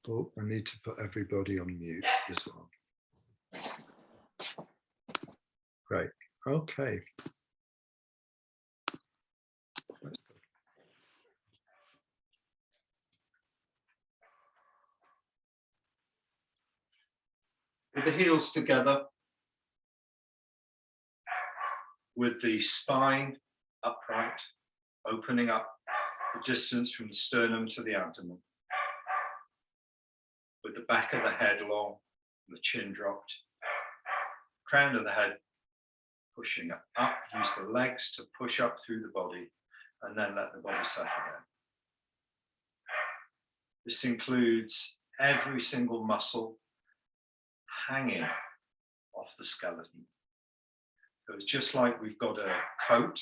Oh, I need to put everybody on mute as well. Great. Okay. With the heels together, with the spine upright, opening up the distance from the sternum to the abdomen, with the back of the head long, and the chin dropped, crown of the head pushing up, use the legs to push up through the body, and then let the body settle down. This includes every single muscle hanging off the skeleton. So it's just like we've got a coat.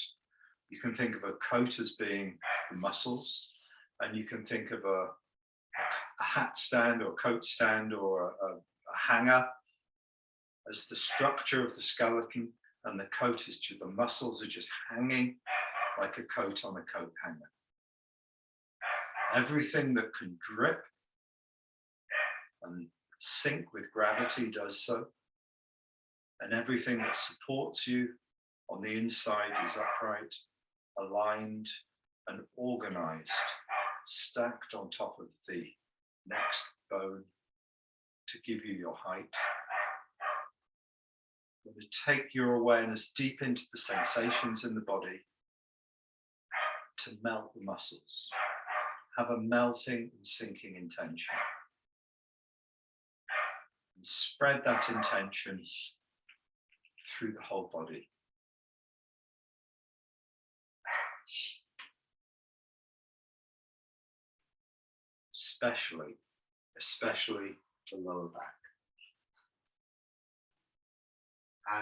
You can think of a coat as being the muscles, and you can think of a hat stand or coat stand or a hanger as the structure of the skeleton, and the coat is just, the muscles are just hanging like a coat on a coat hanger. Everything that can drip and sink with gravity does so. And everything that supports you on the inside is upright, aligned, and organized, stacked on top of the next bone to give you your height. You're going to take your awareness deep into the sensations in the body to melt the muscles. Have a melting and sinking intention. And spread that intention through the whole body. Especially the lower back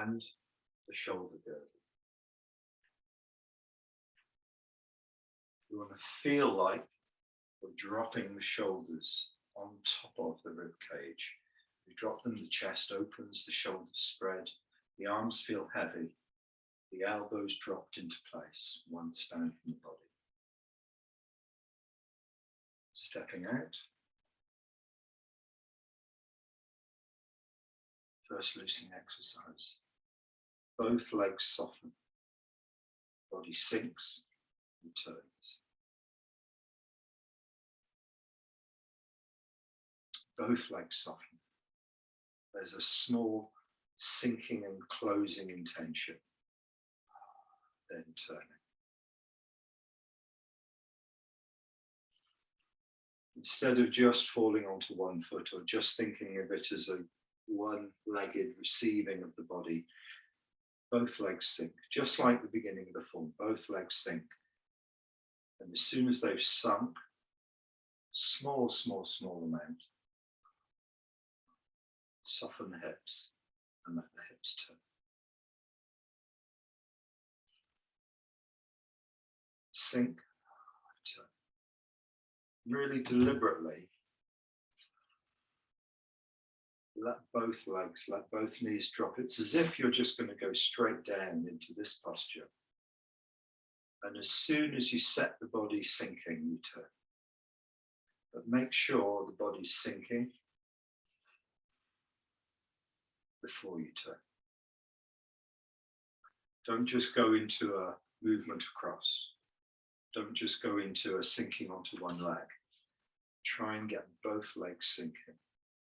and the shoulder girdle. You want to feel like you're dropping the shoulders on top of the rib cage. You drop them, the chest opens, the shoulders spread, the arms feel heavy, the elbows dropped into place, one span from the body. Stepping out. First loosening exercise. Both legs soften. Body sinks and turns. Both legs soften. There's a small sinking and closing intention. Then turning. Instead of just falling onto one foot or just thinking of it as a one-legged receiving of the body, both legs sink, just like the beginning of the form, both legs sink. And as soon as they've sunk, small amount, soften the hips and let the hips turn. Sink, turn. Really deliberately let both legs, let both knees drop. It's as if you're just going to go straight down into this posture. And as soon as you set the body sinking, you turn. But make sure the body's sinking before you turn. Don't just go into a movement across. Don't just go into a sinking onto one leg. Try and get both legs sinking,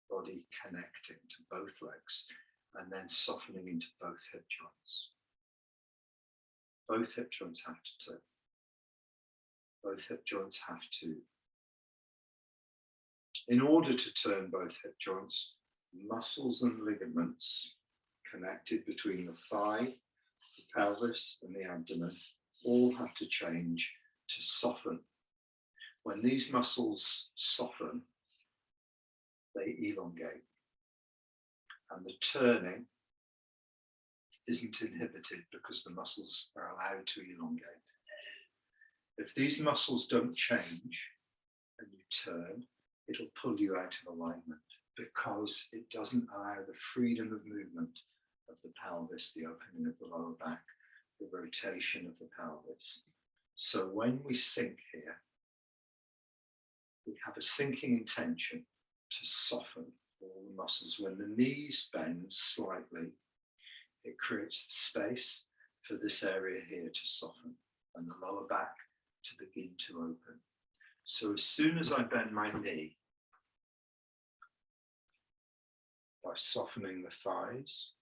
body connecting to both legs, and then softening into both hip joints. Both hip joints have to turn. Both hip joints have to. In order to turn both hip joints, muscles and ligaments connected between the thigh, the pelvis, and the abdomen all have to change to soften. When these muscles soften, they elongate. And the turning isn't inhibited because the muscles are allowed to elongate. If these muscles don't change and you turn, it'll pull you out of alignment because it doesn't allow the freedom of movement of the pelvis, the opening of the lower back, the rotation of the pelvis. So when we sink here, we have a sinking intention to soften all the muscles. When the knees bend slightly, it creates the space for this area here to soften and the lower back to begin to open. So as soon as I bend my knee, by softening the thighs,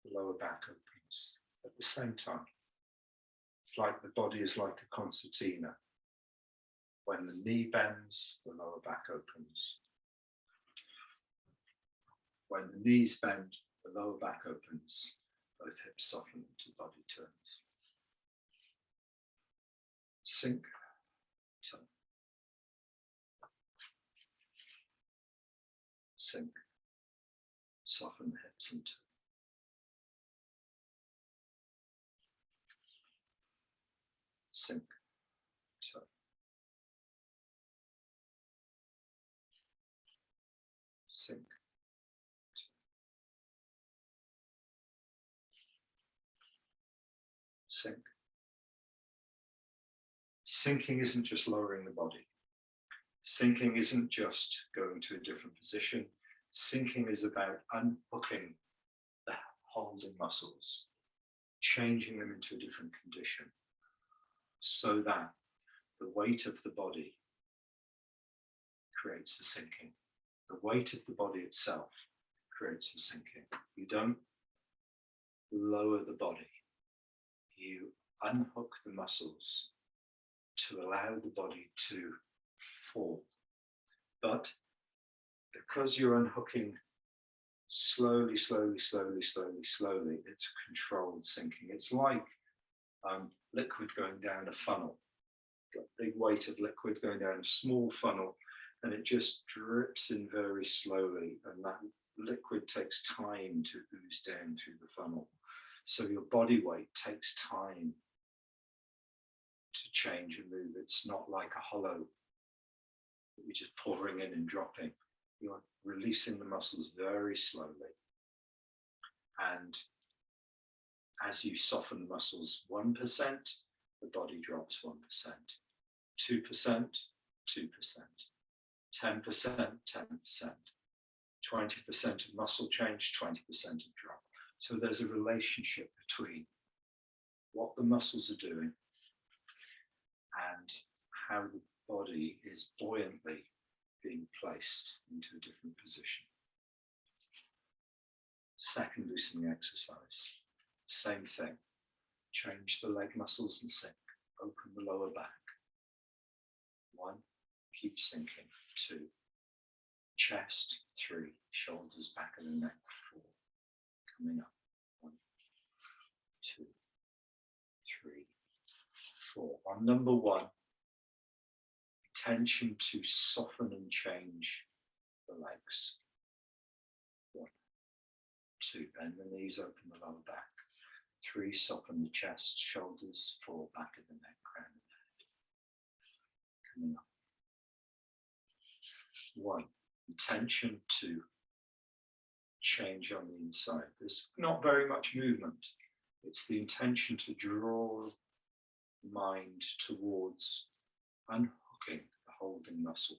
the lower back opens at the same time. It's like the body is like a concertina. When the knee bends, the lower back opens. When the knees bend, the lower back opens, both hips soften until body turns. Sink, turn. Sink, soften the hips and turn. Sink, turn. Sink, turn. Sink. Sinking isn't just lowering the body. Sinking isn't just going to a different position. Sinking is about unhooking the holding muscles, changing them into a different condition so that the weight of the body creates the sinking. The weight of the body itself creates the sinking. You don't lower the body. You unhook the muscles to allow the body to fall. But because you're unhooking slowly, slowly, slowly, slowly, slowly, it's a controlled sinking. It's like liquid going down a funnel. Got a big weight of liquid going down a small funnel, and it just drips in very slowly, and that liquid takes time to ooze down through the funnel. So your body weight takes time to change and move. It's not like a hollow that you're just pouring in and dropping. You're releasing the muscles very slowly. And as you soften the muscles 1%, the body drops 1%, 2%, 2%, 10%, 10%, 20% of muscle change, 20% of drop. So there's a relationship between what the muscles are doing and how the body is buoyantly being placed into a different position. Second loosening exercise, same thing. Change the leg muscles and sink. Open the lower back. 1, keep sinking. 2, chest. 3, shoulders, back of the neck. 4, coming up. 1, 2, 3, 4. On number 1, attention to soften and change the legs. 1, 2, bend the knees, open the lower back. 3, soften the chest, shoulders. 4, back of the neck, crown of the head. Coming up. 1, attention to change on the inside. There's not very much movement. It's the intention to draw the mind towards unhooking the holding muscle.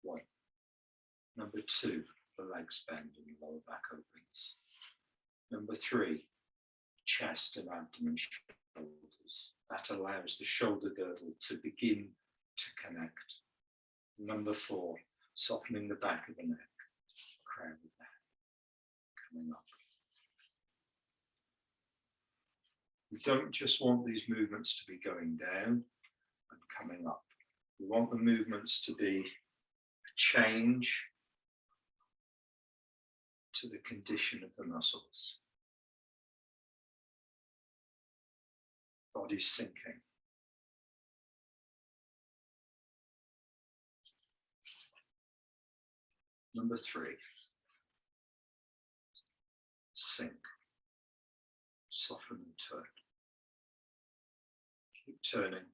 1. Number 2, the legs bend and the lower back opens. Number 3, chest and abdomen, shoulders. That allows the shoulder girdle to begin to connect. Number 4, softening the back of the neck, crown of the head, coming up. We don't just want these movements to be going down and coming up. We want the movements to be a change to the condition of the muscles. Body sinking. Number 3, sink, soften and turn. Keep turning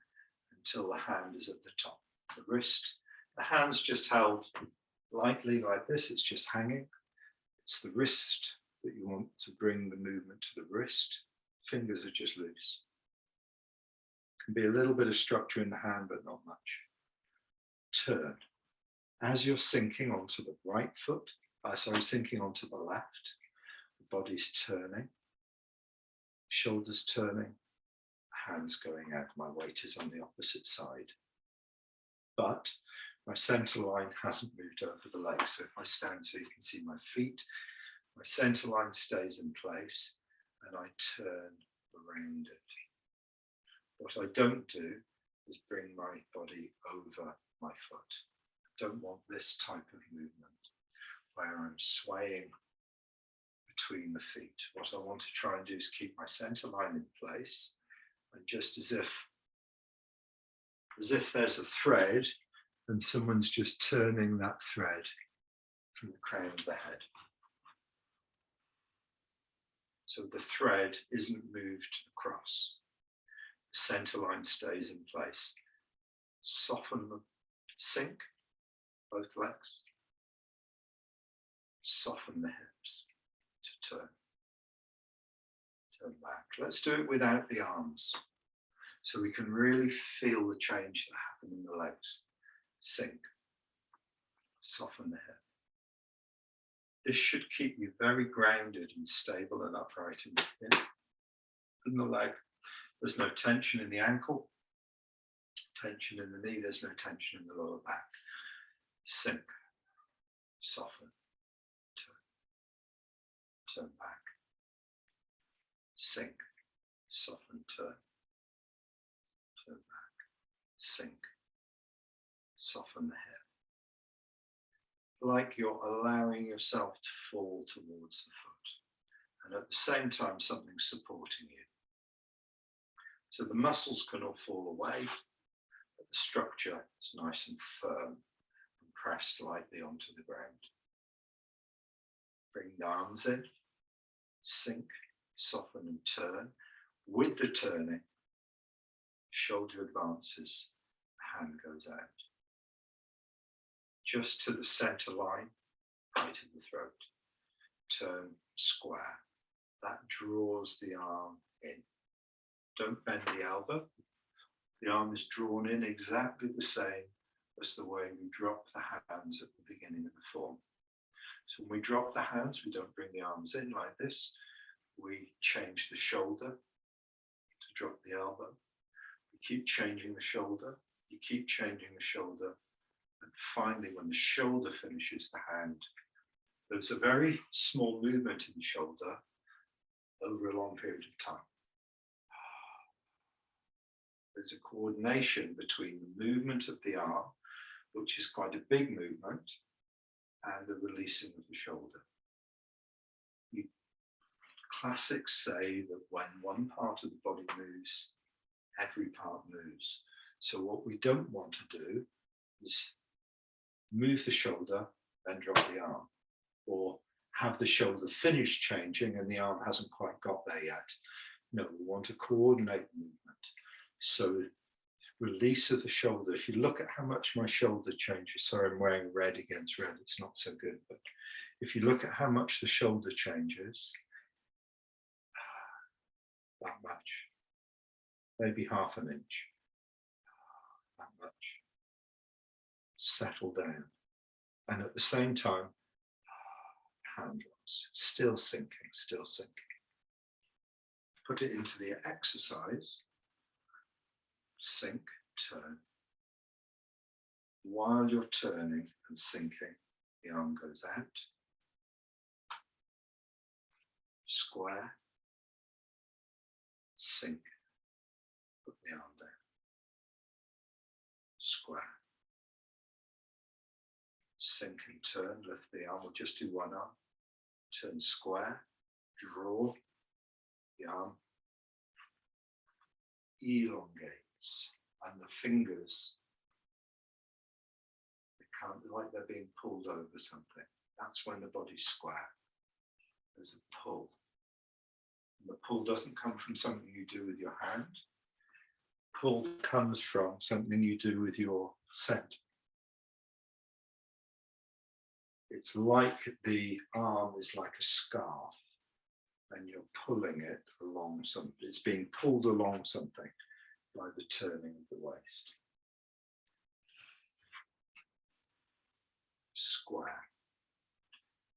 until the hand is at the top. The wrist, the hand's just held lightly like this, it's just hanging. It's the wrist that you want to bring the movement to the wrist. Fingers are just loose. Can be a little bit of structure in the hand, but not much. turn. As you're sinking onto the right foot, sinking onto the left, the body's turning, shoulders turning, hands going out. My weight is on the opposite side. But my center line hasn't moved over the legs. So if I stand so you can see my feet, my center line stays in place and I turn around it. What I don't do is bring my body over my foot. I don't want this type of movement where I'm swaying between the feet. What I want to try and do is keep my center line in place, and just as if there's a thread and someone's just turning that thread from the crown of the head. So the thread isn't moved across. The center line stays in place. Soften the sink, both legs. Soften the hips to turn. Turn back. Let's do it without the arms, so we can really feel the change that happen in the legs. Sink. Soften the hip. This should keep you very grounded and stable and upright in the leg. There's no tension in the ankle, tension in the knee, there's no tension in the lower back. Sink, soften, turn back. Sink, soften, turn back. Sink, soften the hip. Like you're allowing yourself to fall towards the foot, and at the same time something's supporting you. So the muscles can all fall away, but the structure is nice and firm and pressed lightly onto the ground. Bring the arms in, sink, soften and turn. With the turning, shoulder advances, hand goes out. Just to the center line, height of the throat. Turn square. That draws the arm in. Don't bend the elbow. The arm is drawn in exactly the same as the way we drop the hands at the beginning of the form. So when we drop the hands, we don't bring the arms in like this. We change the shoulder to drop the elbow. We keep changing the shoulder. You keep changing the shoulder. And finally, when the shoulder finishes the hand, there's a very small movement in the shoulder over a long period of time. There's a coordination between the movement of the arm, which is quite a big movement, and the releasing of the shoulder. Classics say that when one part of the body moves, every part moves. So what we don't want to do is move the shoulder, then drop the arm, or have the shoulder finish changing and the arm hasn't quite got there yet. No, we want to coordinate the movement. So release of the shoulder. If you look at how much my shoulder changes, sorry, I'm wearing red against red, it's not so good, but if you look at how much the shoulder changes, that much, maybe half an inch, that much. Settle down. And at the same time, hand drops, still sinking, still sinking. Put it into the exercise. Sink, turn. While you're turning and sinking, the arm goes out. Square. Sink. Put the arm down. Square. Sink and turn, lift the arm. We'll just do one arm. Turn square. Draw the arm. Elongates. And the fingers, they can't, like they're being pulled over something. That's when the body's square. There's a pull. And the pull doesn't come from something you do with your hand. Pull comes from something you do with your scent. It's like the arm is like a scarf and you're pulling it along something. It's being pulled along something by the turning of the waist.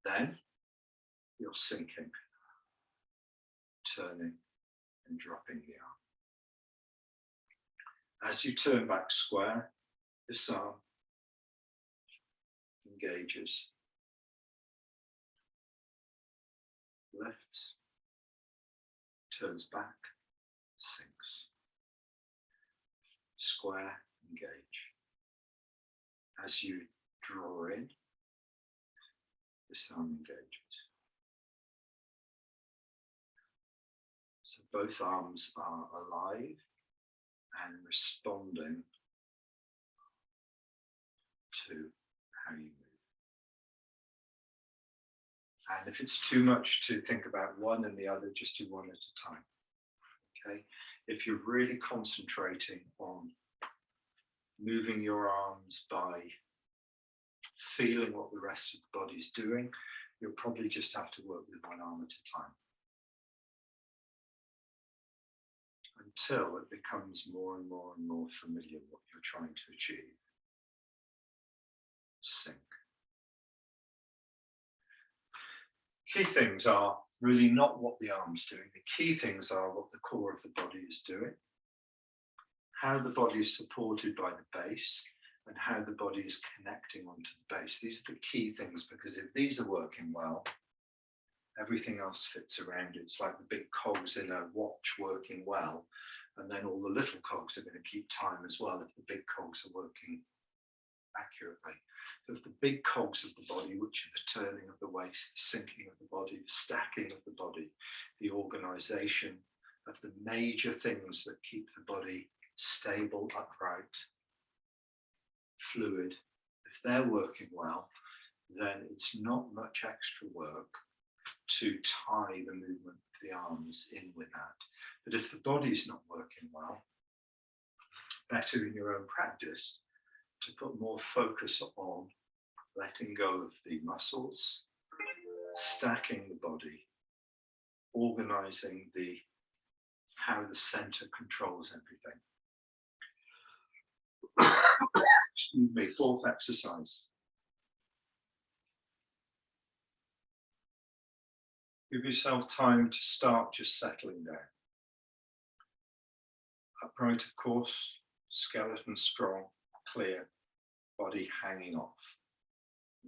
Then you're sinking, turning and dropping the arm. As you turn back square, this arm engages, lifts, turns back, sinks. Square, engage. As you draw in, this arm engages. So both arms are alive and responding to how you move. And if it's too much to think about one and the other, just do one at a time. Okay? If you're really concentrating on moving your arms by feeling what the rest of the body is doing, you'll probably just have to work with one arm at a time, until it becomes more and more and more familiar what you're trying to achieve. Sink. Key things are really not what the arm's doing. The key things are what the core of the body is doing, how the body is supported by the base, and how the body is connecting onto the base. These are the key things, because if these are working well, everything else fits around it. It's like the big cogs in a watch working well, and then all the little cogs are going to keep time as well if the big cogs are working accurately. So if the big cogs of the body, which are the turning of the waist, the sinking of the body, the stacking of the body, the organization of the major things that keep the body stable, upright, fluid, if they're working well, then it's not much extra work to tie the movement of the arms in with that. But if the body's not working well, better in your own practice to put more focus on letting go of the muscles, stacking the body, organizing how the center controls everything. Excuse me, fourth exercise. Give yourself time to start just settling down. Upright, of course, skeleton strong, clear, body hanging off,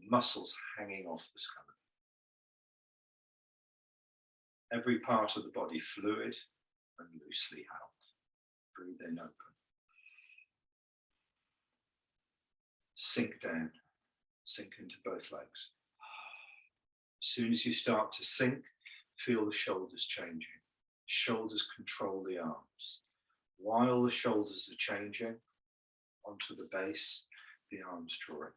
muscles hanging off the skeleton. Every part of the body fluid and loosely held. Breathe in, open. Sink down, sink into both legs. As soon as you start to sink, feel the shoulders changing. Shoulders control the arms. While the shoulders are changing onto the base, the arms draw in.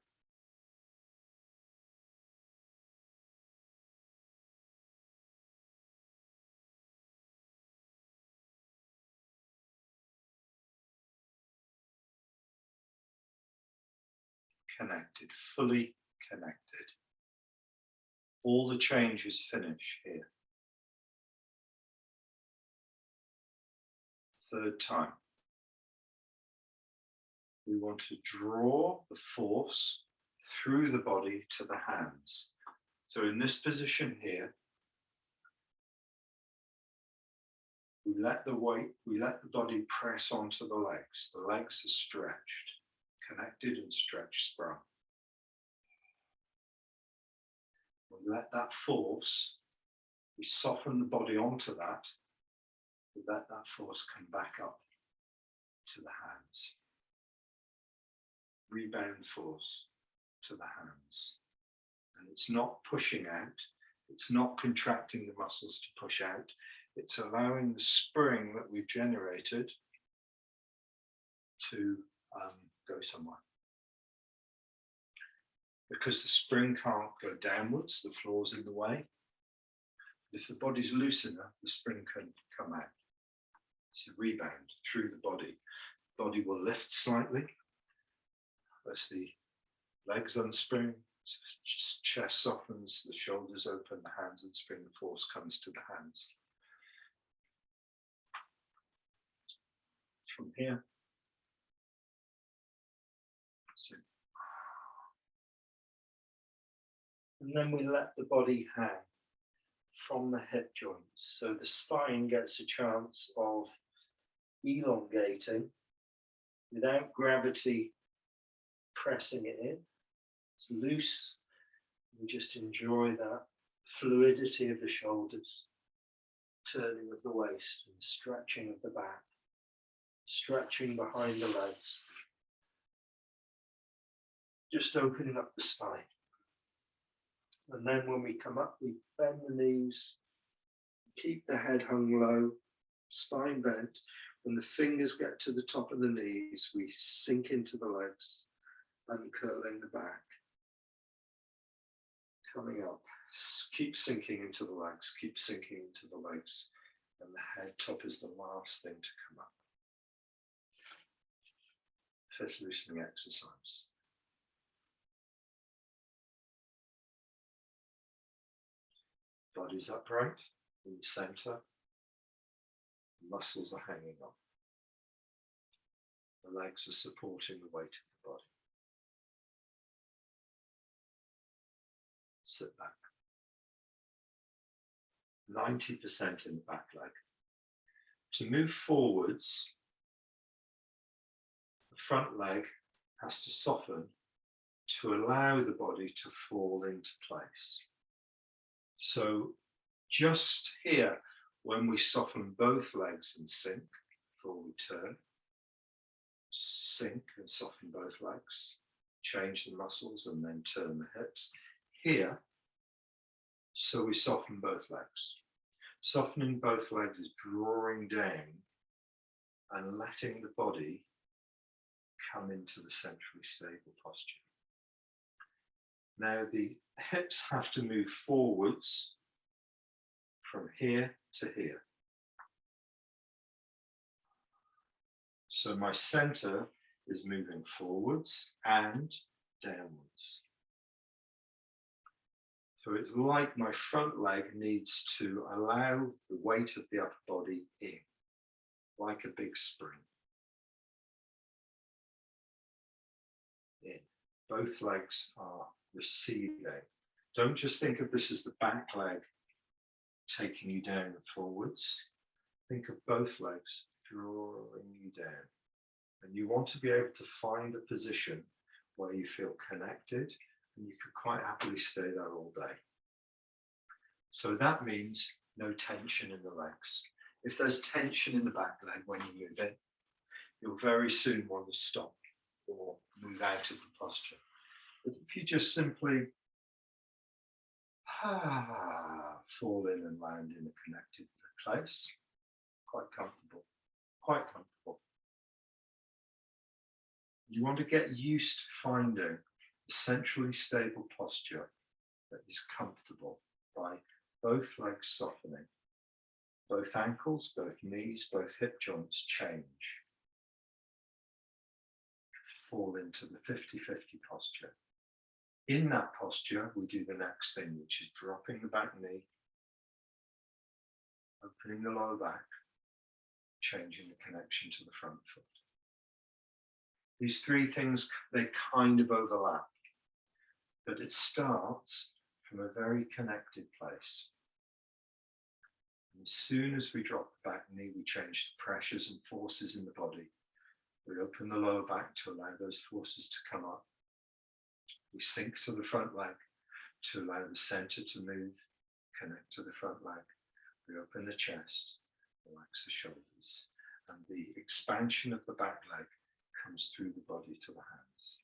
Connected, fully connected. All the changes finish here. Third time. We want to draw the force through the body to the hands. So in this position here, we let the body press onto the legs. The legs are stretched, connected and stretched, sprung. We let that force, we soften the body onto that, we let that force come back up to the hands. Rebound force to the hands. And it's not pushing out, it's not contracting the muscles to push out, it's allowing the spring that we've generated to go somewhere. Because the spring can't go downwards, the floor's in the way. If the body's loose enough, the spring can come out. It's a rebound through the body. The body will lift slightly as the legs unspring, chest softens, the shoulders open, the hands unspring, the force comes to the hands. From here, so And then we let the body hang from the hip joints. So the spine gets a chance of elongating without gravity pressing it in. It's loose. We just enjoy that fluidity of the shoulders, turning of the waist and stretching of the back, stretching behind the legs, just opening up the spine. And then when we come up, we bend the knees, keep the head hung low, spine bent. When the fingers get to the top of the knees, we sink into the legs, uncurling the back, coming up. Keep sinking into the legs, keep sinking into the legs. And the head top is the last thing to come up. Fifth loosening exercise. Body's upright in the center. The muscles are hanging on. The legs are supporting the weight of the body. Sit back. 90% in the back leg. To move forwards, the front leg has to soften to allow the body to fall into place. So just here, when we soften both legs and sink before we turn, sink and soften both legs, change the muscles and then turn the hips. Here, so we soften both legs. Softening both legs is drawing down and letting the body come into the centrally stable posture. Now the hips have to move forwards from here to here. So my center is moving forwards and downwards. So it's like my front leg needs to allow the weight of the upper body in, like a big spring. In. Both legs are receiving. Don't just think of this as the back leg taking you down and forwards. Think of both legs drawing you down. And you want to be able to find a position where you feel connected and you could quite happily stay there all day. So that means no tension in the legs. If there's tension in the back leg when you move in, you'll very soon want to stop or move out of the posture. But if you just simply fall in and land in a connected place, quite comfortable, quite comfortable. You want to get used to finding a centrally stable posture that is comfortable by both legs softening, both ankles, both knees, both hip joints change. Fall into the 50-50 posture. In that posture, we do the next thing, which is dropping the back knee, opening the lower back, changing the connection to the front foot. These three things, they kind of overlap, but it starts from a very connected place. And as soon as we drop the back knee, we change the pressures and forces in the body. We open the lower back to allow those forces to come up. We sink to the front leg to allow the center to move, connect to the front leg. We open the chest, relax the shoulders, and the expansion of the back leg comes through the body to the hands.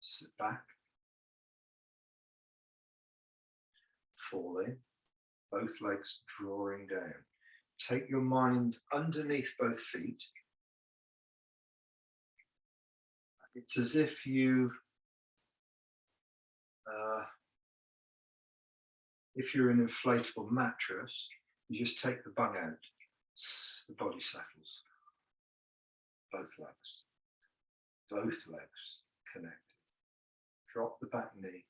Sit back, fall in, both legs drawing down. Take your mind underneath both feet. It's as if you're an inflatable mattress, you just take the bung out, the body settles. Both legs connected. Drop the back knee.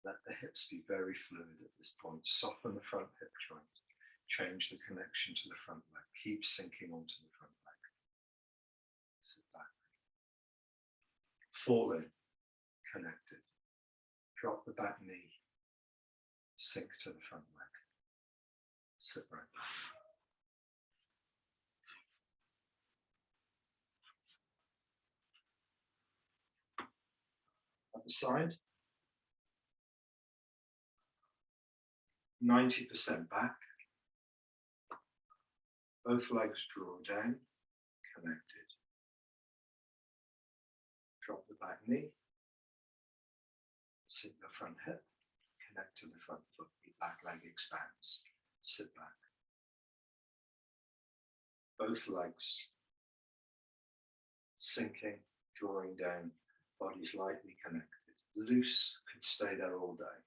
Let the hips be very fluid at this point. Soften the front hip joint. Change the connection to the front leg. Keep sinking onto the front leg. Sit back. Fall in, connected. Drop the back knee. Sink to the front leg. Sit right back. Other side. 90% back. Both legs draw down, connected. Drop the back knee. Sink the front hip. Connect to the front foot. The back leg expands. Sit back. Both legs sinking, drawing down, bodies lightly connected. Loose, could stay there all day.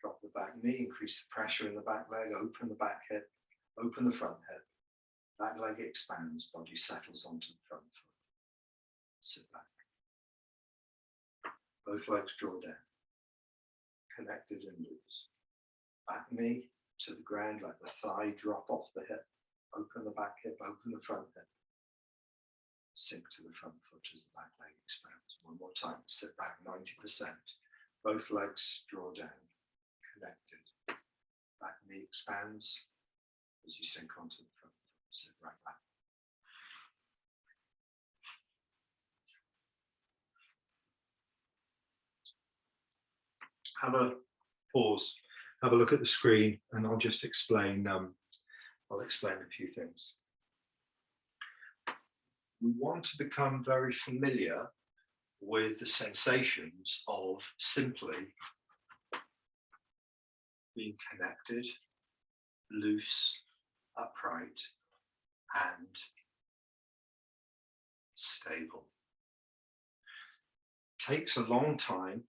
Drop the back knee, increase the pressure in the back leg, open the back hip, open the front hip. Back leg expands, body settles onto the front foot. Sit back. Both legs draw down. Connected and loose. Back knee to the ground, let the thigh drop off the hip. Open the back hip, open the front hip. Sink to the front foot as the back leg expands. One more time, sit back 90%. Both legs draw down, connected. Back knee expands as you sink onto the front foot. Sit right back. Have a pause, have a look at the screen, and I'll just explain, I'll explain a few things. We want to become very familiar with the sensations of simply being connected, loose, upright, and stable. It takes a long time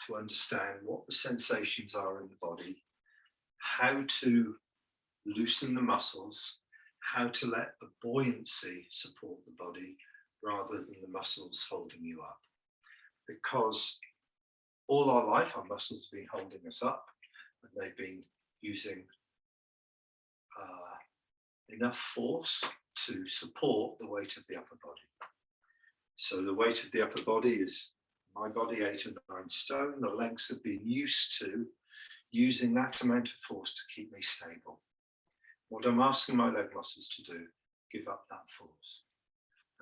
to understand what the sensations are in the body, how to loosen the muscles, how to let the buoyancy support the body rather than the muscles holding you up. Because all our life, our muscles have been holding us up, and they've been using enough force to support the weight of the upper body. So the weight of the upper body is my body, 8 or 9 stone. The legs have been used to using that amount of force to keep me stable. What I'm asking my leg muscles to do, give up that force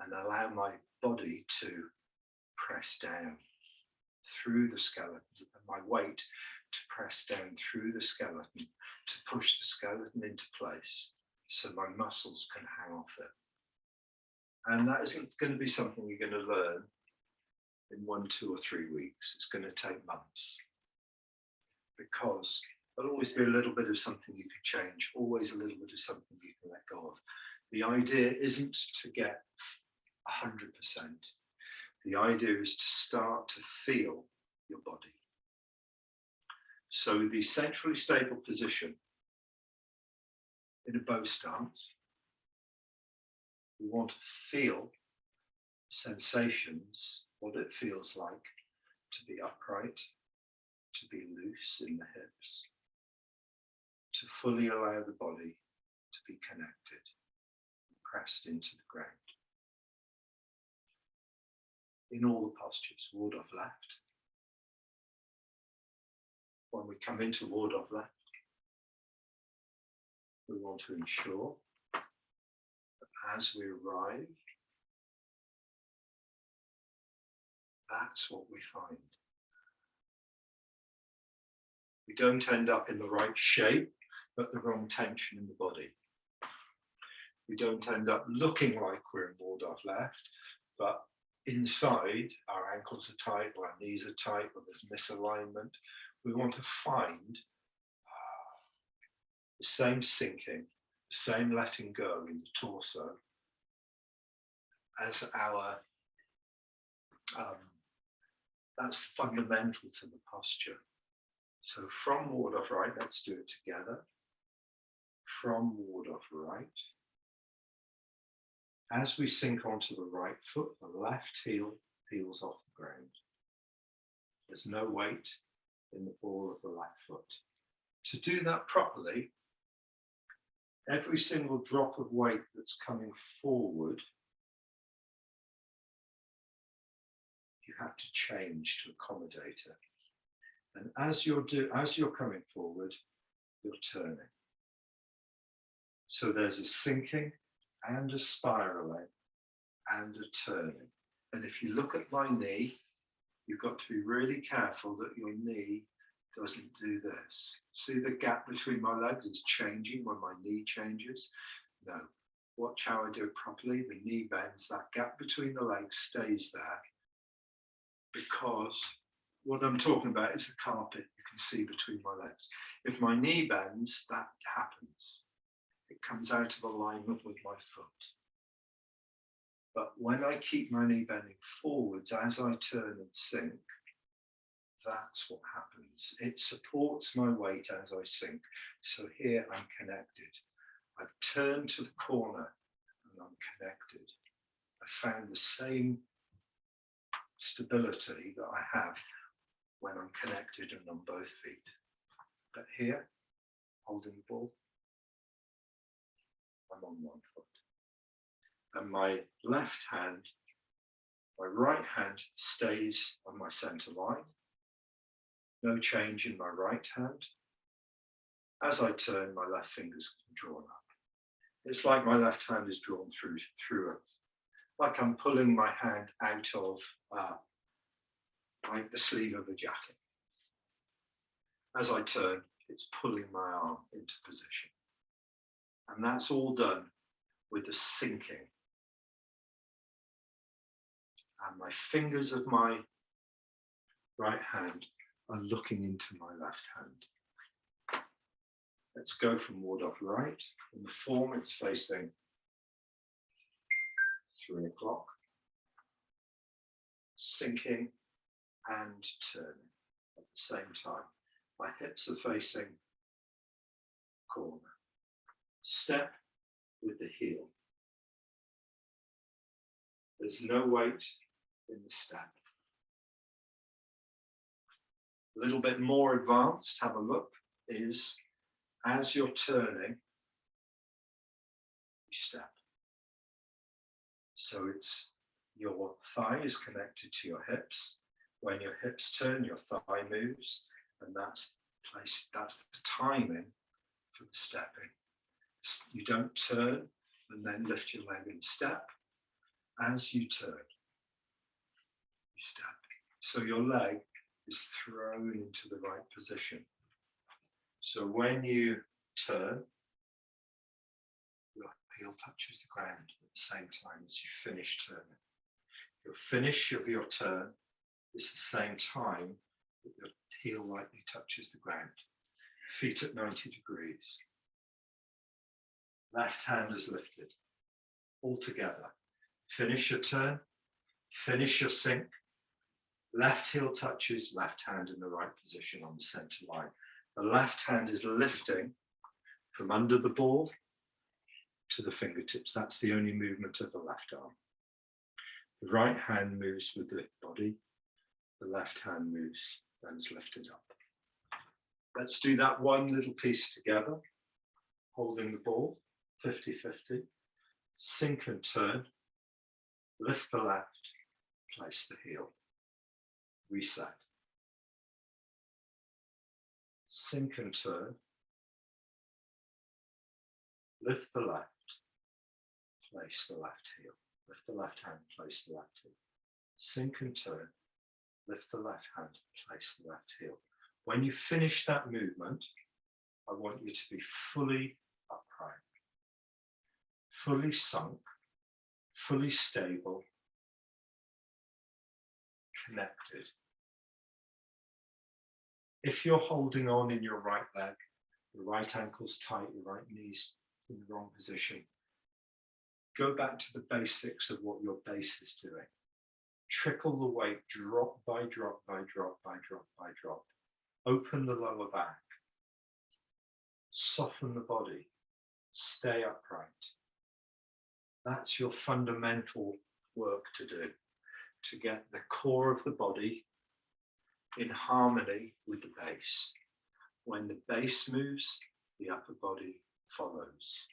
and allow my body to press down through the skeleton, and my weight to press down through the skeleton, to push the skeleton into place so my muscles can hang off it. And that isn't going to be something you're going to learn in 1, 2, or 3 weeks. It's going to take months, because there'll always be a little bit of something you can change, always a little bit of something you can let go of. The idea isn't to get 100%. The idea is to start to feel your body. So the centrally stable position in a bow stance, we want to feel sensations, what it feels like to be upright, to be loose in the hips, to fully allow the body to be connected, pressed into the ground. In all the postures, ward off left. When we come into ward off left, we want to ensure that as we arrive, that's what we find. We don't end up in the right shape, but the wrong tension in the body. We don't end up looking like we're in ward off left, but inside our ankles are tight, or our knees are tight, or there's misalignment. We want to find the same sinking, the same letting go in the torso as our, that's fundamental to the posture. So from ward off right, let's do it together. From ward off right. As we sink onto the right foot, the left heel peels off the ground. There's no weight in the ball of the left foot. To do that properly, every single drop of weight that's coming forward, you have to change to accommodate it. And as you're coming forward, you're turning. So there's a sinking and a spiraling and a turning. And if you look at my knee, you've got to be really careful that your knee doesn't do this. See the gap between my legs is changing when my knee changes? No. Watch how I do it properly. The knee bends, that gap between the legs stays there, because what I'm talking about is the carpet you can see between my legs. If my knee bends, that happens. It comes out of alignment with my foot. But when I keep my knee bending forwards as I turn and sink, that's what happens. It supports my weight as I sink. So here I'm connected. I've turned to the corner and I'm connected. I found the same stability that I have when I'm connected and on both feet. But here, holding the ball, I'm on one foot. And my left hand, my right hand stays on my center line. No change in my right hand. As I turn, my left finger's drawn up. It's like my left hand is drawn through it. Like I'm pulling my hand out of like the sleeve of a jacket. As I turn, it's pulling my arm into position. And that's all done with the sinking. And my fingers of my right hand are looking into my left hand. Let's go from ward off right. In the form, it's facing 3 o'clock. Sinking and turning at the same time. My hips are facing corner. Step with the heel. There's no weight in the step. A little bit more advanced, have a look, is as you're turning, you step. So it's your thigh is connected to your hips. When your hips turn, your thigh moves, and that's the timing for the stepping. You don't turn and then lift your leg and step. As you turn, you step. So your leg is thrown into the right position. So when you turn, your heel touches the ground at the same time as you finish turning. Your finish of your turn is the same time that your heel lightly touches the ground. Feet at 90 degrees. Left hand is lifted. All together. Finish your turn, finish your sink. Left heel touches, left hand in the right position on the center line. The left hand is lifting from under the ball to the fingertips. That's the only movement of the left arm. The right hand moves with the body. The left hand moves and is lifted up. Let's do that one little piece together. Holding the ball, 50-50. Sink and turn. Lift the left, place the heel. Reset. Sink and turn. Lift the left, place the left heel. Lift the left hand, place the left heel. Sink and turn. Lift the left hand, place the left heel. When you finish that movement, I want you to be fully upright, fully sunk, fully stable, connected. If you're holding on in your right leg, your right ankle's tight, your right knee's in the wrong position, go back to the basics of what your base is doing. Trickle the weight, drop by drop by drop by drop by drop. Open the lower back. Soften the body. Stay upright. That's your fundamental work to do, to get the core of the body in harmony with the base. When the base moves, the upper body follows.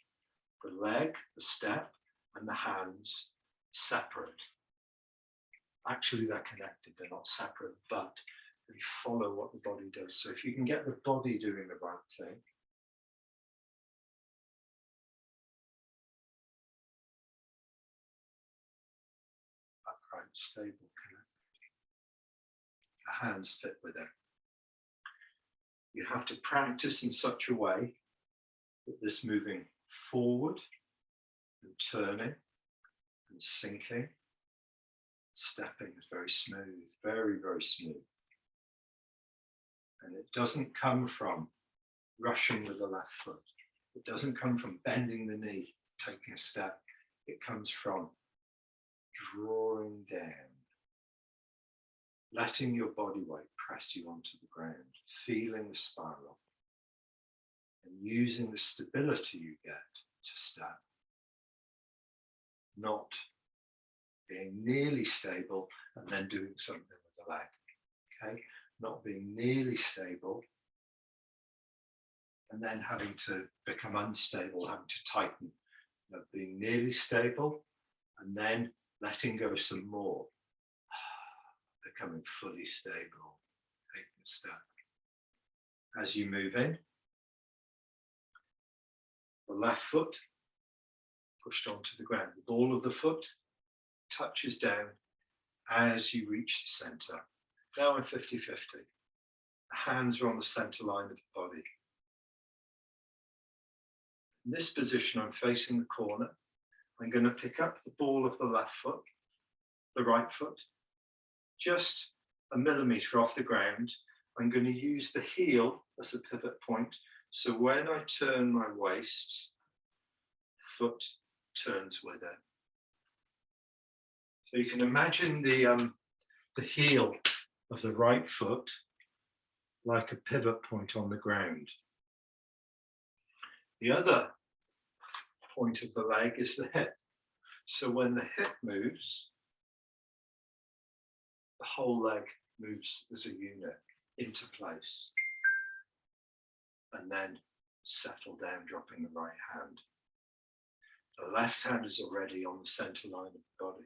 The leg, the step, and the hands separate. Actually, they're connected, they're not separate, but really follow what the body does. So if you can get the body doing the right thing, upright, stable, connected, the hands fit with it. You have to practice in such a way that this moving forward and turning and sinking, stepping is very smooth, very, very smooth. And it doesn't come from rushing with the left foot. It doesn't come from bending the knee, taking a step. It comes from drawing down, letting your body weight press you onto the ground, feeling the spiral, and using the stability you get to step, not being nearly stable and then doing something with the leg, okay? Not being nearly stable and then having to become unstable, having to tighten, being nearly stable and then letting go some more, becoming fully stable, taking a step. As you move in, the left foot pushed onto the ground. The ball of the foot touches down as you reach the center. Now I'm 50-50. The hands are on the center line of the body. In this position, I'm facing the corner. I'm going to pick up the ball of the left foot, the right foot, just a millimeter off the ground. I'm going to use the heel as a pivot point. So when I turn my waist, foot turns with it. So you can imagine the heel of the right foot like a pivot point on the ground. The other point of the leg is the hip. So when the hip moves, the whole leg moves as a unit into place and then settle down, dropping the right hand. The left hand is already on the center line of the body.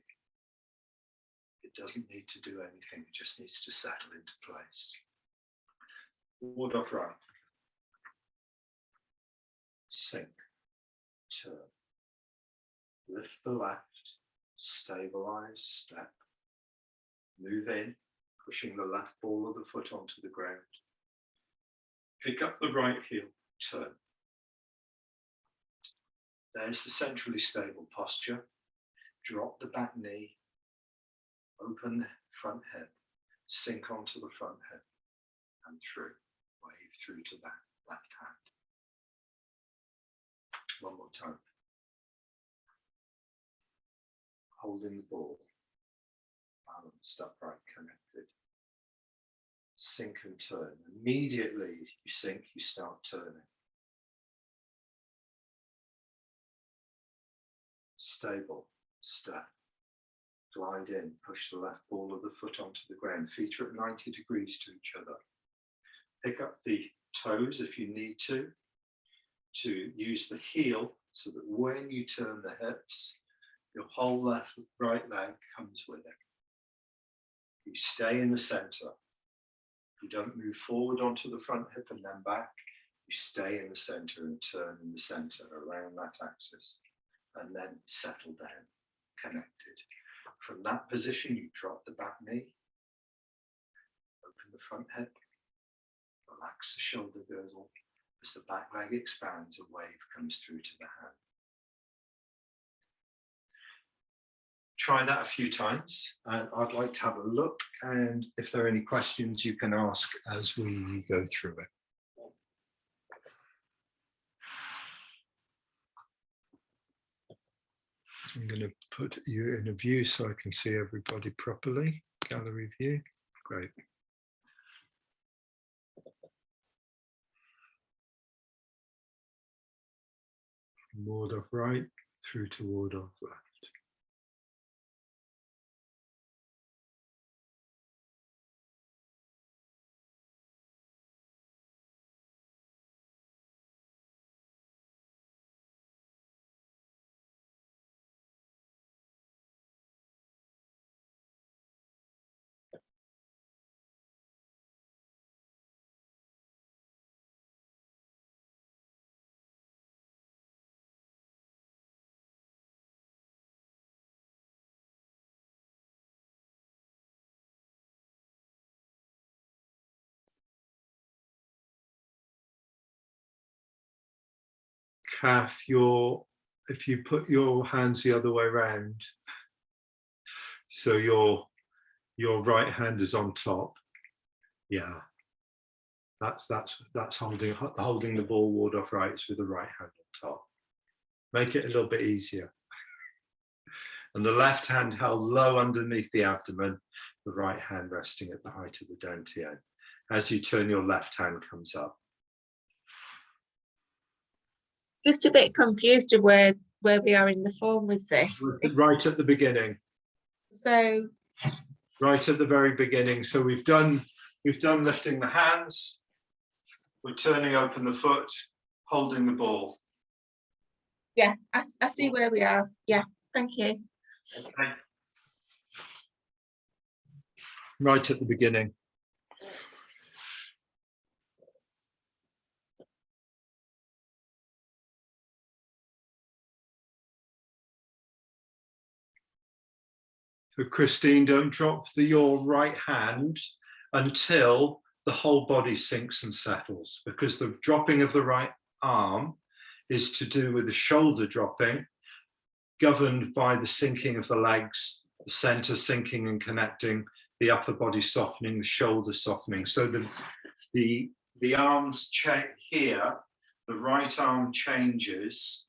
It doesn't need to do anything, it just needs to settle into place. Ward off right. Sink, turn. Lift the left, stabilize, step. Move in, pushing the left ball of the foot onto the ground. Pick up the right heel, turn. There's the centrally stable posture. Drop the back knee, open the front hip, sink onto the front hip and through. Wave through to that left hand. One more time. Holding the ball, balanced, upright, connected. Sink and turn. Immediately you sink, you start turning. Stable, step. Glide in, push the left ball of the foot onto the ground. Feet are at 90 degrees to each other. Pick up the toes if you need to use the heel so that when you turn the hips, your whole right leg comes with it. You stay in the center. You don't move forward onto the front hip and then back. You stay in the center and turn in the center around that axis and then settle down, connected. From that position, you drop the back knee, open the front hip, relax the shoulder girdle. As the back leg expands, a wave comes through to the hand. Try that a few times, and I'd like to have a look, and if there are any questions you can ask as we go through it. I'm going to put you in a view so I can see everybody properly. Gallery view, great. Ward off right through to ward off left. Kath, if you put your hands the other way around, so your right hand is on top. Yeah, that's holding the ball ward upright with the right hand on top. Make it a little bit easier. And the left hand held low underneath the abdomen, the right hand resting at the height of the dantian. As you turn, your left hand comes up. Just a bit confused of where we are in the form with this. Right at the beginning. So Right at the very beginning. So we've done lifting the hands. We're turning open the foot, holding the ball. yeah, I see where we are. Yeah, thank you. Okay. Right at the beginning. So Christine, don't drop your right hand until the whole body sinks and settles, because the dropping of the right arm is to do with the shoulder dropping, governed by the sinking of the legs, the center sinking and connecting, the upper body softening, the shoulder softening. So the arms here, the right arm changes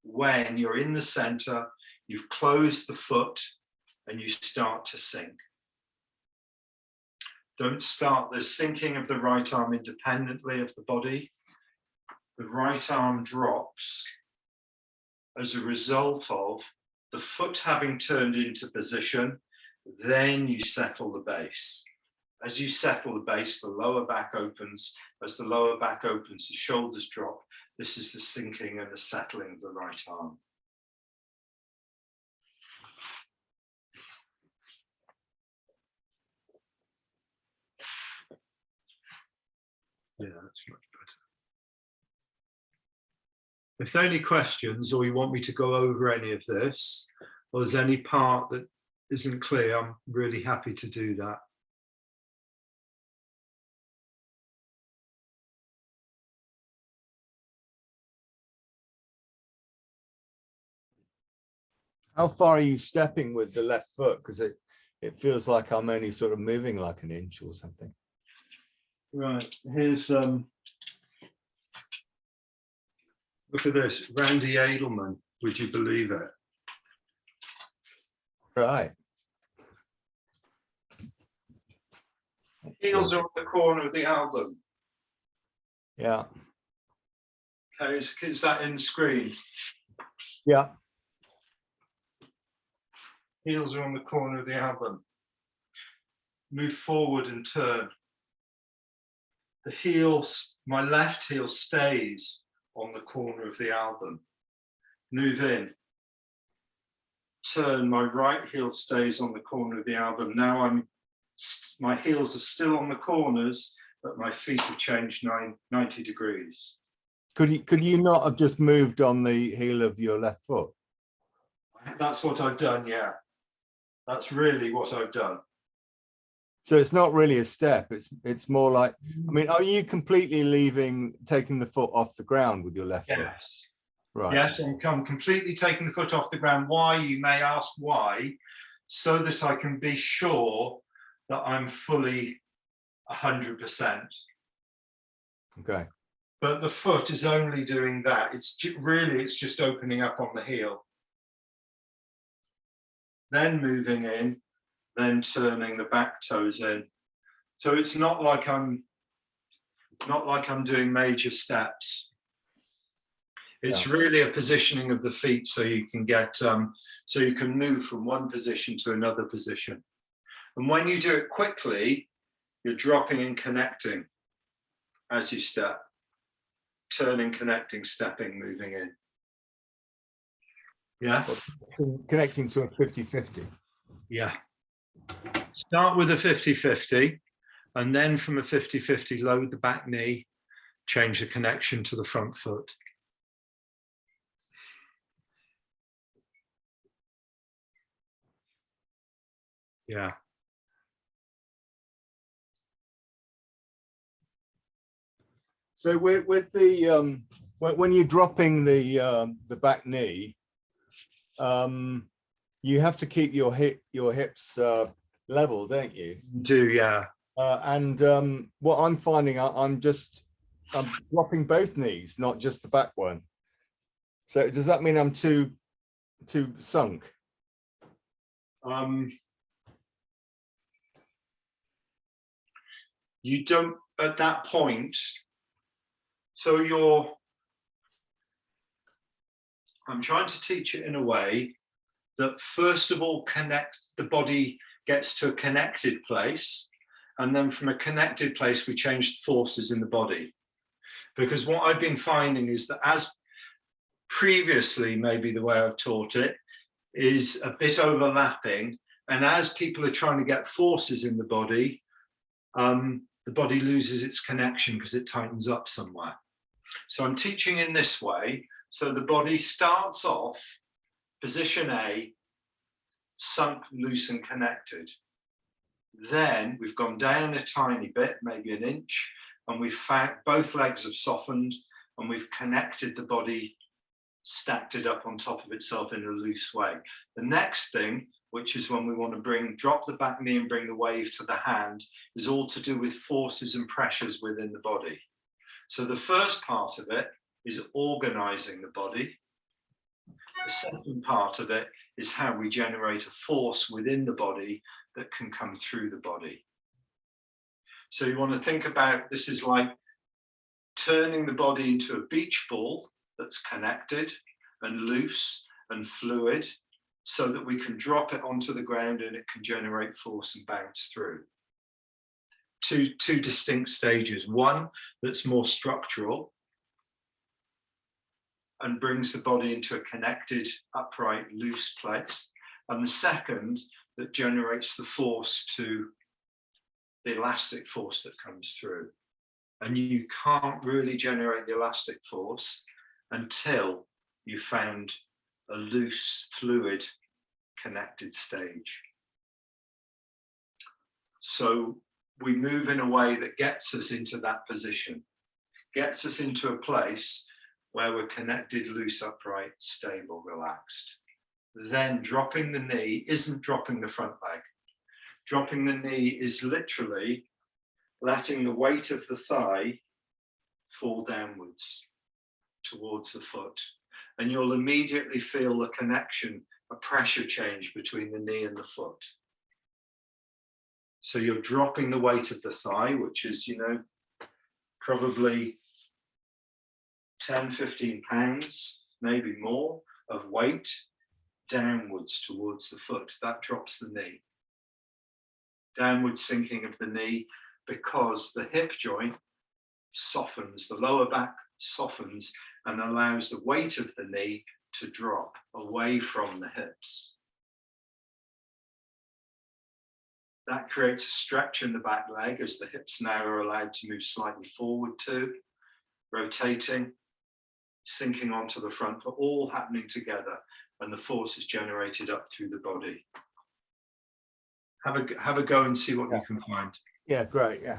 when you're in the center, you've closed the foot, and you start to sink. Don't start the sinking of the right arm independently of the body. The right arm drops as a result of the foot having turned into position, then you settle the base. As you settle the base, the lower back opens. As the lower back opens, the shoulders drop. This is the sinking and the settling of the right arm. Yeah, that's much better. If there are any questions, or you want me to go over any of this, or there's any part that isn't clear, I'm really happy to do that. How far are you stepping with the left foot? Because it feels like I'm only sort of moving like an inch or something. Right, here's look at this, Randy Edelman, would you believe it? Right. Heels are on the corner of the album. Yeah. Okay, is that in the screen? Yeah. Heels are on the corner of the album. Move forward and turn. The heel, my left heel stays on the corner of the album. Move in. Turn, my right heel stays on the corner of the album. Now my heels are still on the corners, but my feet have changed 90 degrees. Could you not have just moved on the heel of your left foot? That's what I've done, yeah. That's really what I've done. So it's not really a step. It's more like, I mean, are you completely taking the foot off the ground with your left foot? Right. Yes, I'm completely taking the foot off the ground. Why, you may ask why, so that I can be sure that I'm fully 100%. Okay. But the foot is only doing that. It's just opening up on the heel. Then moving in, then turning the back toes in. So it's not like I'm doing major steps. It's really a positioning of the feet so you can get so you can move from one position to another position. And when you do it quickly, you're dropping and connecting as you step, turning, connecting, stepping, moving in. Yeah. Connecting to a 50-50. Yeah. Start with a 50-50, and then from a 50-50, load the back knee, change the connection to the front foot. Yeah. So with the when you're dropping the back knee, you have to keep your hips level, don't you? Do, yeah. And what I'm finding, I'm dropping both knees, not just the back one. So does that mean I'm too sunk? You don't at that point. So I'm trying to teach it in a way that first of all the body gets to a connected place, and then from a connected place we change forces in the body. Because what I've been finding is that, as previously maybe the way I've taught it is a bit overlapping, and as people are trying to get forces in the body loses its connection because it tightens up somewhere. So I'm teaching in this way. So the body starts off position A, sunk, loose and connected. Then we've gone down a tiny bit, maybe an inch, and we've found both legs have softened, and we've connected the body, stacked it up on top of itself in a loose way. The next thing, which is when we want to drop the back knee and bring the wave to the hand, is all to do with forces and pressures within the body. So the first part of it is organizing the body. The second part of it is how we generate a force within the body that can come through the body. So you want to think about this is like turning the body into a beach ball that's connected and loose and fluid, so that we can drop it onto the ground and it can generate force and bounce through. Two distinct stages. One that's more structural and brings the body into a connected, upright, loose place. And the second that generates the force to the elastic force that comes through. And you can't really generate the elastic force until you found a loose, fluid, connected stage. So we move in a way that gets us into that position, gets us into a place where we're connected, loose, upright, stable, relaxed. Then dropping the knee isn't dropping the front leg. Dropping the knee is literally letting the weight of the thigh fall downwards towards the foot. And you'll immediately feel the connection, a pressure change between the knee and the foot. So you're dropping the weight of the thigh, which is, probably 10, 15 pounds, maybe more of weight downwards towards the foot. That drops the knee. Downward sinking of the knee, because the hip joint softens, the lower back softens and allows the weight of the knee to drop away from the hips. That creates a stretch in the back leg as the hips now are allowed to move slightly forward too, rotating, sinking onto the front, but all happening together, and the force is generated up through the body. Have a go and see what you can find. Yeah, great. Yeah.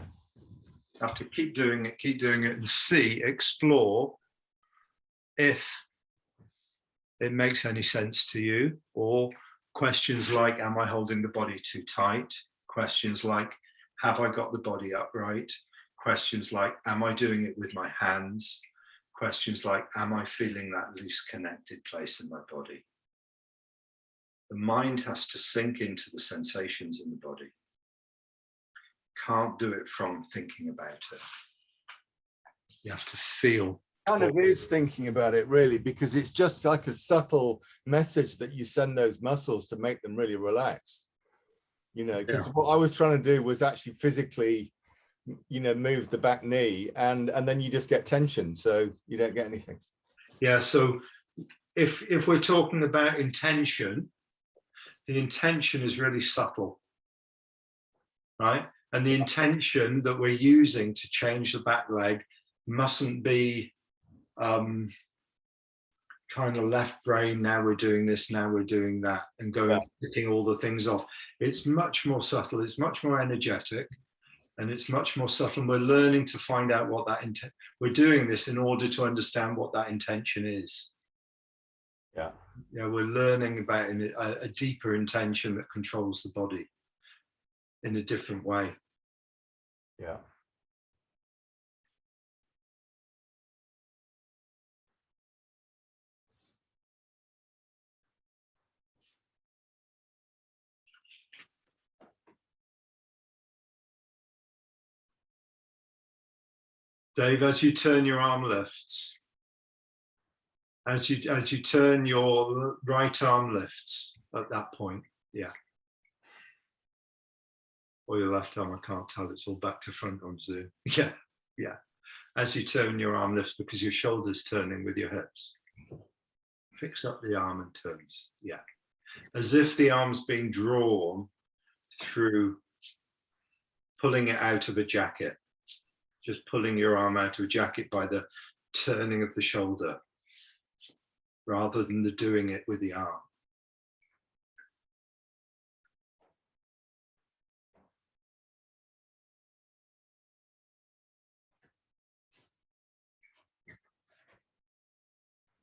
You have to keep doing it and explore if it makes any sense to you, or questions like, am I holding the body too tight? Questions like, have I got the body upright? Questions like, am I doing it with my hands? Questions like, am I feeling that loose connected place in my body? The mind has to sink into the sensations in the body. Can't do it from thinking about it. You have to feel. Kind of is thinking about it, really, because it's just like a subtle message that you send those muscles to make them really relax. Because what I was trying to do was actually physically, move the back knee, and then you just get tension, so you don't get anything. Yeah. So if we're talking about intention, the intention is really subtle, right? And the intention that we're using to change the back leg mustn't be kind of left brain, now we're doing this, now we're doing that, and going picking all the things off. It's much more subtle, it's much more energetic, And it's much more subtle. And we're learning to find out what that intent, we're doing this in order to understand what that intention is. Yeah. Yeah, we're learning about a deeper intention that controls the body in a different way. Yeah. Dave, as you turn your arm lifts, as you turn your right arm lifts at that point, yeah. Or your left arm, I can't tell, it's all back to front on Zoom. Yeah, yeah. As you turn your arm lifts because your shoulder's turning with your hips. Picks up the arm and turns, yeah. As if the arm's being drawn through pulling it out of a jacket. Just pulling your arm out of a jacket by the turning of the shoulder, rather than the doing it with the arm.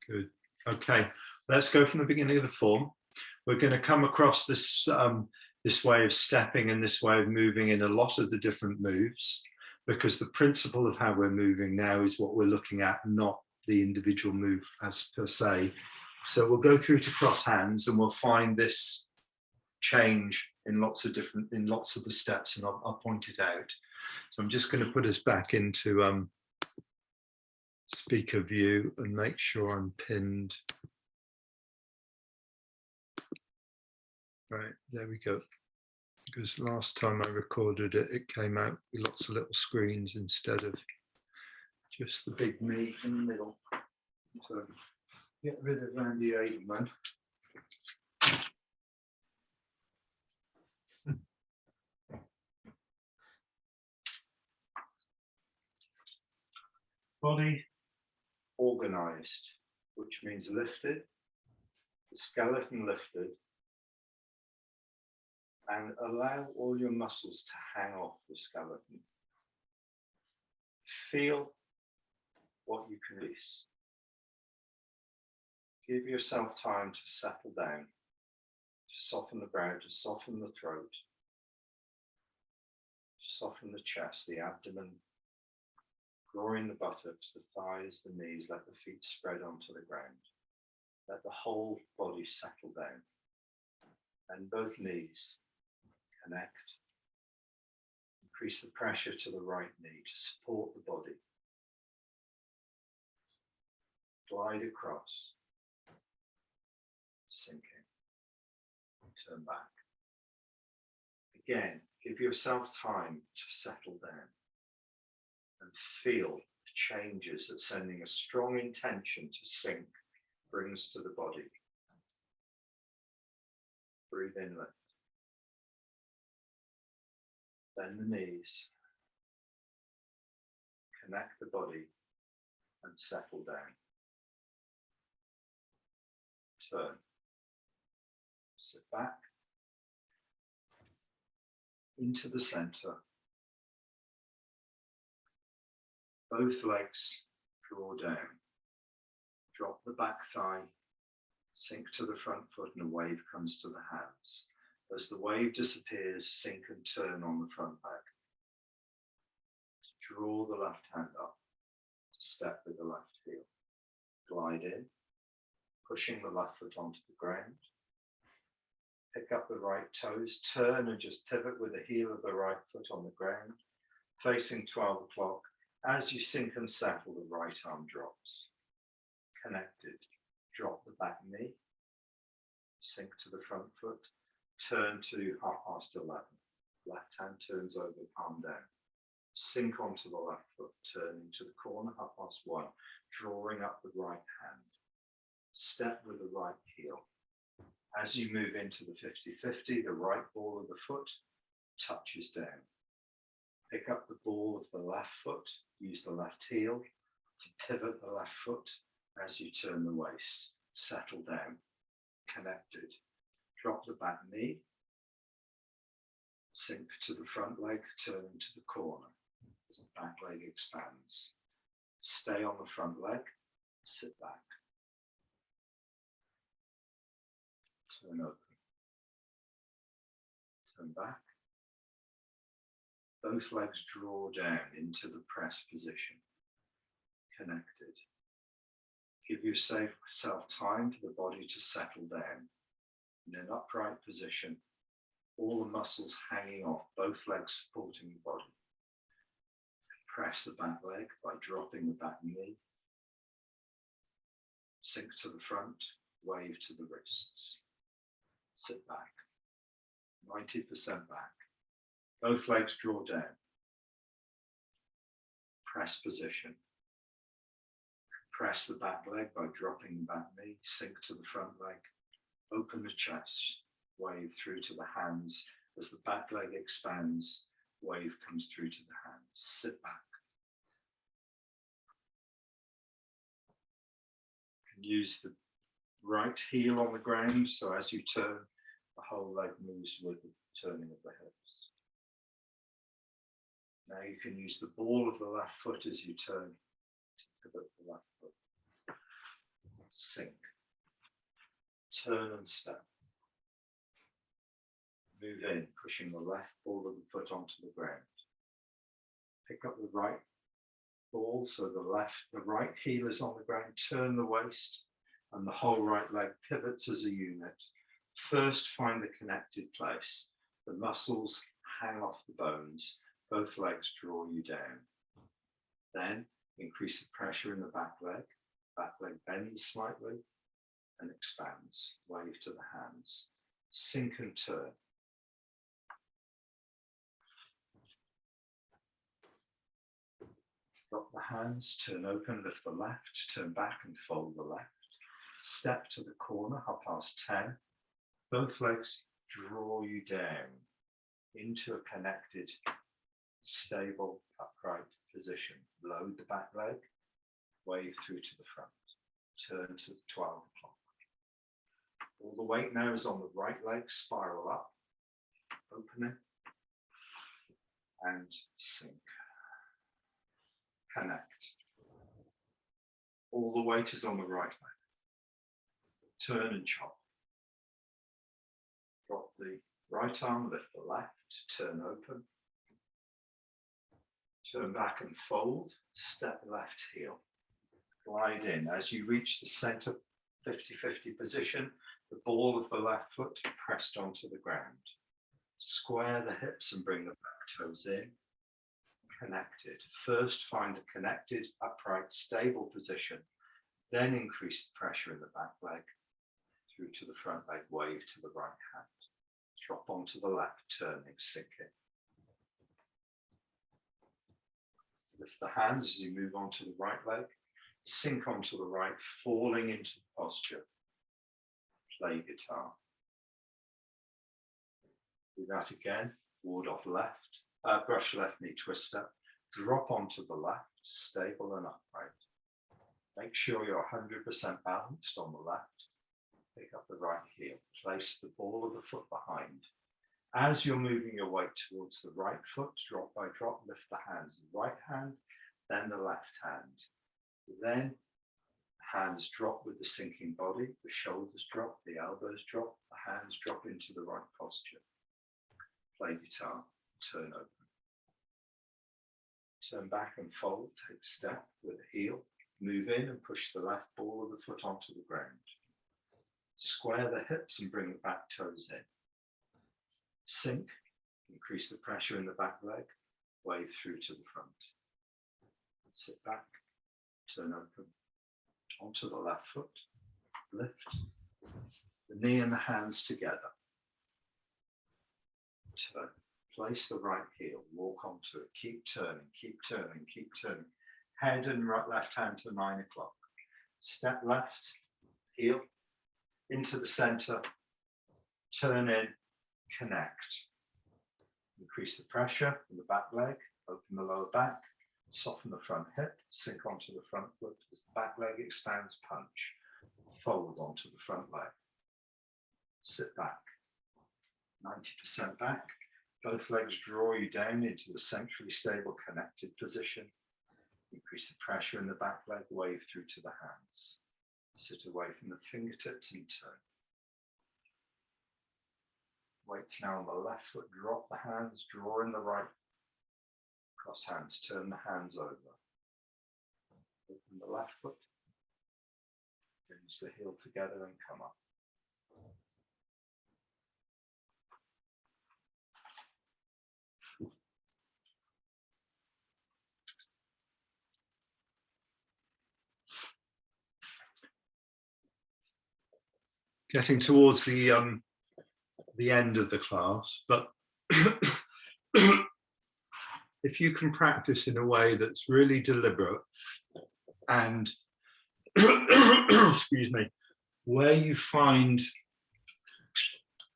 Good. Okay, let's go from the beginning of the form. We're going to come across this, this way of stepping and this way of moving in a lot of the different moves, because the principle of how we're moving now is what we're looking at, not the individual move as per se. So we'll go through to cross hands and we'll find this change in lots of the steps, and I'll point it out. So I'm just going to put us back into speaker view and make sure I'm pinned. Right, there we go. Because last time I recorded it, it came out with lots of little screens instead of just the big me in the middle. So get rid of Randy Averman. Body organized, which means lifted, the skeleton lifted, and allow all your muscles to hang off the skeleton. Feel what you can release. Give yourself time to settle down, to soften the brow, to soften the throat, to soften the chest, the abdomen, drawing the buttocks, the thighs, the knees, let the feet spread onto the ground. Let the whole body settle down. And both knees connect. Increase the pressure to the right knee to support the body. Glide across. Sinking. Turn back. Again, give yourself time to settle down and feel the changes that sending a strong intention to sink brings to the body. Breathe in, lift. Bend the knees. Connect the body and settle down. Turn. Sit back. Into the center. Both legs draw down. Drop the back thigh. Sink to the front foot and a wave comes to the hands. As the wave disappears, sink and turn on the front leg. Draw the left hand up. Step with the left heel. Glide in, pushing the left foot onto the ground. Pick up the right toes, turn and just pivot with the heel of the right foot on the ground, facing 12 o'clock. As you sink and settle, the right arm drops. Connected, drop the back knee, sink to the front foot, turn to 11:30. Left hand turns over, palm down. Sink onto the left foot, turning to the corner, 1:30, drawing up the right hand. Step with the right heel. As you move into the 50-50, the right ball of the foot touches down. Pick up the ball of the left foot, use the left heel to pivot the left foot as you turn the waist. Settle down, connected. Drop the back knee. Sink to the front leg, turn into the corner as the back leg expands. Stay on the front leg, sit back. Turn open. Turn back. Both legs draw down into the press position, connected. Give yourself time for the body to settle down in an upright position, all the muscles hanging off, both legs supporting the body. Press the back leg by dropping the back knee. Sink to the front, wave to the wrists. Sit back, 90% back. Both legs draw down. Press position. Press the back leg by dropping the back knee. Sink to the front leg. Open the chest. Wave through to the hands. As the back leg expands, wave comes through to the hands. Sit back. You can use the right heel on the ground, so as you turn, the whole leg moves with the turning of the hips. Now you can use the ball of the left foot as you turn to pivot the left foot. Sink. Turn and step. Move in, pushing the left ball of the foot onto the ground. Pick up the right ball, so the right heel is on the ground. Turn the waist, and the whole right leg pivots as a unit. First, find the connected place. The muscles hang off the bones. Both legs draw you down. Then increase the pressure in the back leg. Back leg bends slightly and expands. Wave to the hands. Sink and turn. Drop the hands, turn open, lift the left, turn back and fold the left. Step to the corner, 10:30. Both legs draw you down into a connected, stable, upright position. Load the back leg, wave through to the front. Turn to the 12 o'clock. All the weight now is on the right leg, spiral up, open it, and sink. Connect. All the weight is on the right leg. Turn and chop. Drop the right arm, lift the left, turn open. Turn back and fold, step left heel. Glide in. As you reach the center 50-50 position, the ball of the left foot pressed onto the ground. Square the hips and bring the back toes in. Connected. First, find the connected, upright, stable position. Then increase the pressure in the back leg through to the front leg. Wave to the right hand. Drop onto the left, turning, sinking. Lift the hands as you move onto the right leg. Sink onto the right, falling into posture. Play guitar. Do that again. Ward off left. Brush left knee twister. Drop onto the left, stable and upright. Make sure you're 100% balanced on the left. Pick up the right heel. Place the ball of the foot behind. As you're moving your weight towards the right foot, drop by drop, lift the hands. Right hand, then the left hand. Then hands drop with the sinking body, the shoulders drop, the elbows drop, the hands drop into the right posture. Play guitar, turn open. Turn back and fold, take step with the heel, move in and push the left ball of the foot onto the ground. Square the hips and bring the back toes in. Sink, increase the pressure in the back leg, wave through to the front. Sit back, turn open, onto the left foot, lift, the knee and the hands together. Turn, place the right heel, walk onto it, keep turning, keep turning, keep turning. Head and right left hand to 9 o'clock. Step left, heel, into the center, turn in, connect. Increase the pressure in the back leg, open the lower back, soften the front hip, sink onto the front foot as the back leg expands, punch, fold onto the front leg. Sit back, 90% back. Both legs draw you down into the centrally stable connected position. Increase the pressure in the back leg, wave through to the hands. Sit away from the fingertips and turn. Weights now on the left foot, drop the hands, draw in the right. Cross hands, turn the hands over. Open the left foot. Brings the heel together and come up. Getting towards the end of the class, but if you can practice in a way that's really deliberate and excuse me, where you find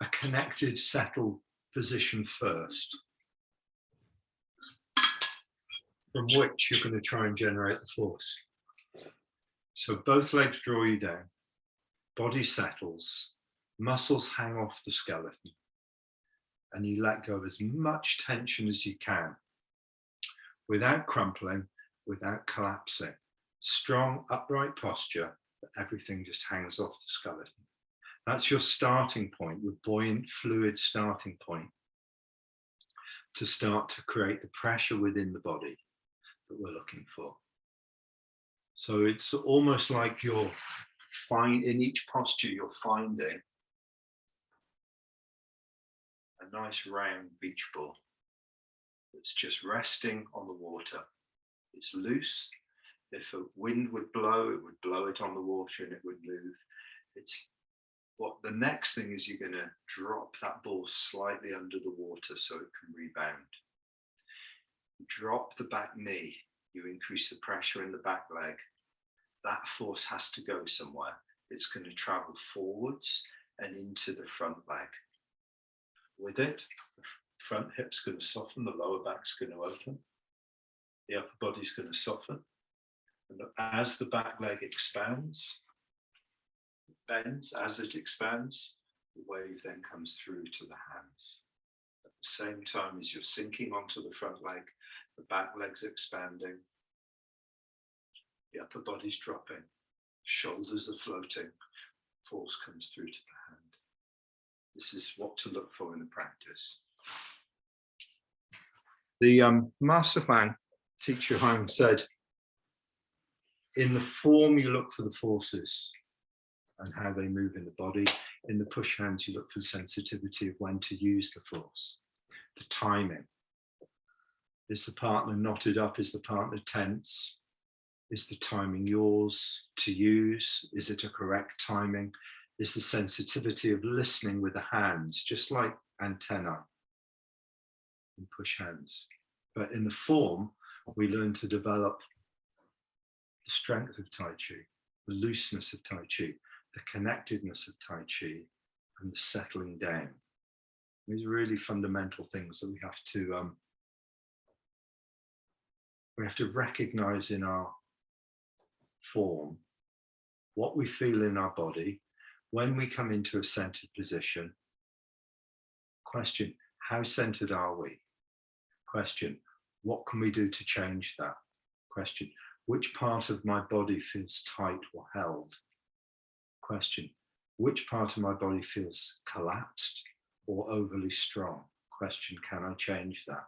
a connected, settled position first, from which you're going to try and generate the force. So both legs draw you down, body settles, muscles hang off the skeleton, and you let go of as much tension as you can without crumpling, without collapsing. Strong, upright posture, that everything just hangs off the skeleton. That's your starting point, your buoyant, fluid starting point to start to create the pressure within the body that we're looking for. So it's almost like you're in each posture, you're finding a nice round beach ball that's just resting on the water. It's loose. If a wind would blow, it would blow it on the water and it would move. It's what the next thing is, you're going to drop that ball slightly under the water so it can rebound. Drop the back knee, you increase the pressure in the back leg. That force has to go somewhere. It's going to travel forwards and into the front leg. With it, the front hip's going to soften, the lower back's going to open, the upper body's going to soften. And as the back leg expands, it bends, as it expands, the wave then comes through to the hands. At the same time as you're sinking onto the front leg, the back leg's expanding, the upper body's dropping, shoulders are floating, force comes through to the hand. This is what to look for in the practice. The master plan teacher Huang said, in the form you look for the forces and how they move in the body. In the push hands you look for the sensitivity of when to use the force, the timing. Is the partner knotted up? Is the partner tense? Is the timing yours to use? Is it a correct timing? Is the sensitivity of listening with the hands, just like antenna in push hands. But in the form, we learn to develop the strength of Tai Chi, the looseness of Tai Chi, the connectedness of Tai Chi, and the settling down. These are really fundamental things that we have to recognize in our form, what we feel in our body. When we come into a centered position, question, how centered are we? Question, what can we do to change that? Question, which part of my body feels tight or held? Question, which part of my body feels collapsed or overly strong? Question, can I change that?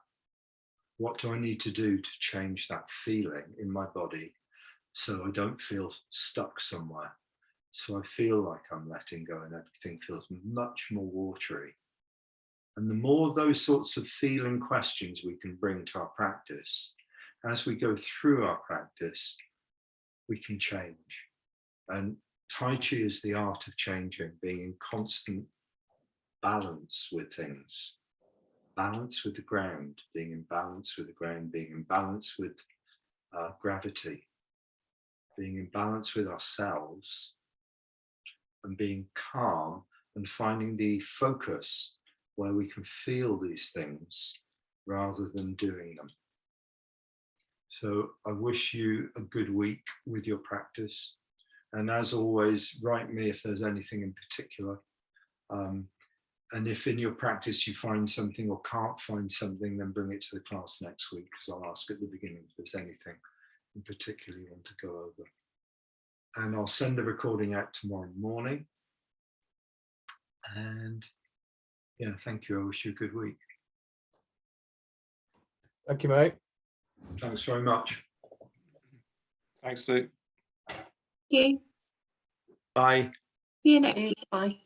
What do I need to do to change that feeling in my body so I don't feel stuck somewhere? So I feel like I'm letting go and everything feels much more watery. And the more of those sorts of feeling questions we can bring to our practice, as we go through our practice, we can change. And Tai Chi is the art of changing, being in constant balance with things. Balance with the ground, being in balance with the ground, being in balance with gravity, being in balance with ourselves, and being calm and finding the focus where we can feel these things rather than doing them. So I wish you a good week with your practice. And as always, write me if there's anything in particular. And if in your practice you find something or can't find something, then bring it to the class next week, because I'll ask at the beginning if there's anything in particular you want to go over. And I'll send the recording out tomorrow morning. And yeah, thank you. I wish you a good week. Thank you, mate. Thanks very much. Thanks, Luke. Thank you. Bye. See you next week. Bye.